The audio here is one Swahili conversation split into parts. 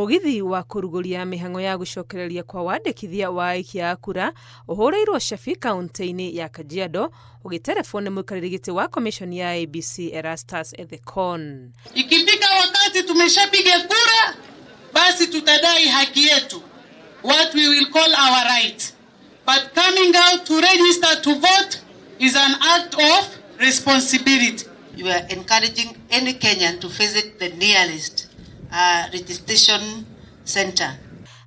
Mugithi wa kũrugũria mĩhang'o ya gũcokereria kwa wandĩkithia wa aikia kura ũhũrĩirwo Shafi kaunti-inĩ ya Kajiado ũgĩterefwo nĩ mũikarĩri gĩtĩ wa commission ya IEBC Erastus Ethekon. Ikifika wakati tumeshapiga kura, basi tutadai haki yetu, what we will call our right. But coming out to register to vote is an act of responsibility. You are encouraging any Kenyan to visit the nearest registration center.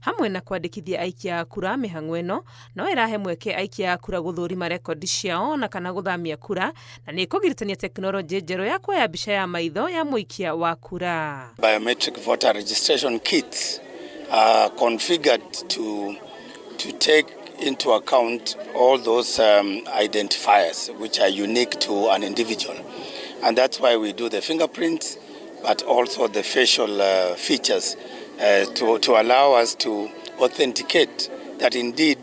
Hamwe na kwandĩkithia aikia kura mĩhang'o ĩno no ĩrahe mweke aikia kura gũthũrima rekondi ciao na kana gũthamia kura na nĩ kũgiritania teknolojĩ njerũ ya kuoya mbica ya maitho ya mũikia wa kura. Biometric voter registration kits are configured to take into account all those identifiers which are unique to an individual, and that's why we do the fingerprints but also the facial features to allow us to authenticate that indeed,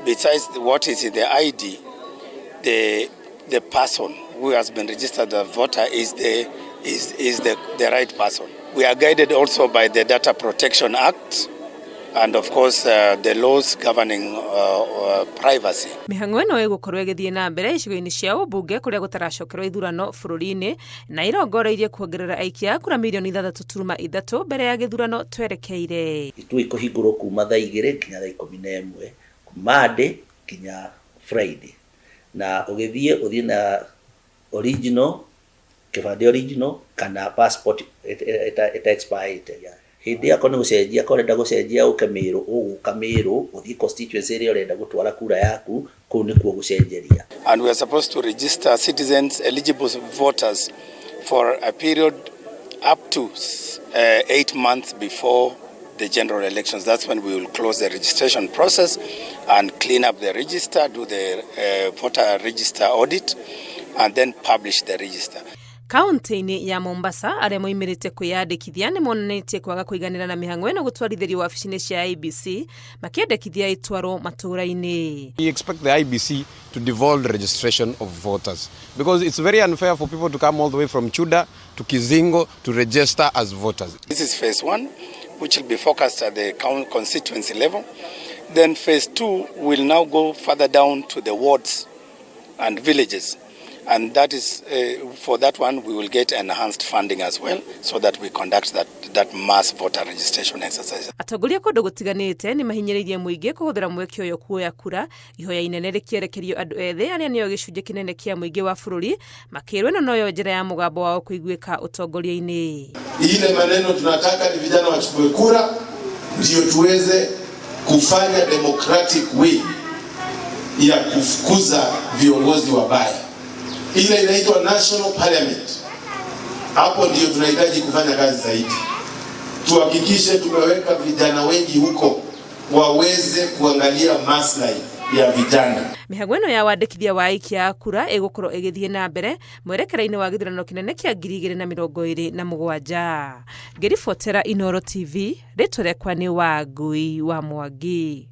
besides what is in the ID, the person who has been registered as a voter is the right person. We are guided also by the Data Protection Act and of course the laws governing privacy. Mĩhang'o ĩno ĩgũkorwo ĩgĩthiĩ na mbere icigo-inĩ cia ũmbunge kũrĩa gũtaracokerwo ithurano bũrũri-inĩ na irongoreirie kuongerera aikia kura milioni 3.3 mbere ya gĩthurano twerekeire. Itui kũhingũrwo kuma thaa 2 kinya thaa 11 Monday kinya Friday, na ũgĩthiĩ na original kĩbandĩ original kana passport it expired ya hindi yako nĩ gũcenjia korenda gũcenjia ũkemerũ ũgũkamerũ ũthiĩ constituency ĩrĩa ũrenda gũtwara kura yaku kũu nĩkuo gũcenjeria. And we are supposed to register citizens, eligible voters, for a period up to 8 months before the general elections. That's when we will close the registration process and clean up the register, do the voter register audit, and then publish the register. Kaunti-inĩ ya Mombasa arĩa moimĩrĩte kwĩyandĩkithia nĩ monanĩtie kwaga kũiganĩra na mĩhang'o ĩno gũtwarithĩrio wabici-inĩ cia IEBC makĩendekithia itwarwo matũũra-inĩ. We expect the IEBC to devolve registration of voters because it's very unfair for people to come all the way from Chuda to Kizingo to register as voters. This is phase 1, which will be focused at the constituency level. Then phase 2 will now go further down to the wards and villages. And that is, for that one, we will get enhanced funding as well, so that we conduct that mass voter registration exercise. Atongoria kũndũ gũtiganĩte nĩ mahinyĩrĩirie mũingĩ kũhũthĩra mweke ũyũ kuoya kura, ihoya inene rĩkĩerekerio andũ ethĩ arĩa nĩo gĩcunjĩ kĩnene kĩa mũingĩ wa bũrũri, makĩrwo ĩno noyo njĩra ya mũgambo wao kũiguĩka ũtongoria-inĩ. Ile maneno tunataka ni vijana wachukue kura, ndio tuweze kufanya democratic way ya kufukuza viongozi wabaya. Ile inaitwa National Parliament. Hapo ndio tunahitaji kufanya kazi zaidi. Tuhakikishe tumeweka vijana wengi huko waweze kuangalia maslahi ya vijana. Mĩhang'o ĩno ya wandĩkithia wa aikia kura ĩgũkorwo ĩgĩthiĩ na mbere mwerekera-inĩ wa gĩthurano kĩnene kĩa 2027. Ngĩribotera Inooro TV, rĩtwa rĩakwa nĩ Wangui wa Mwangi.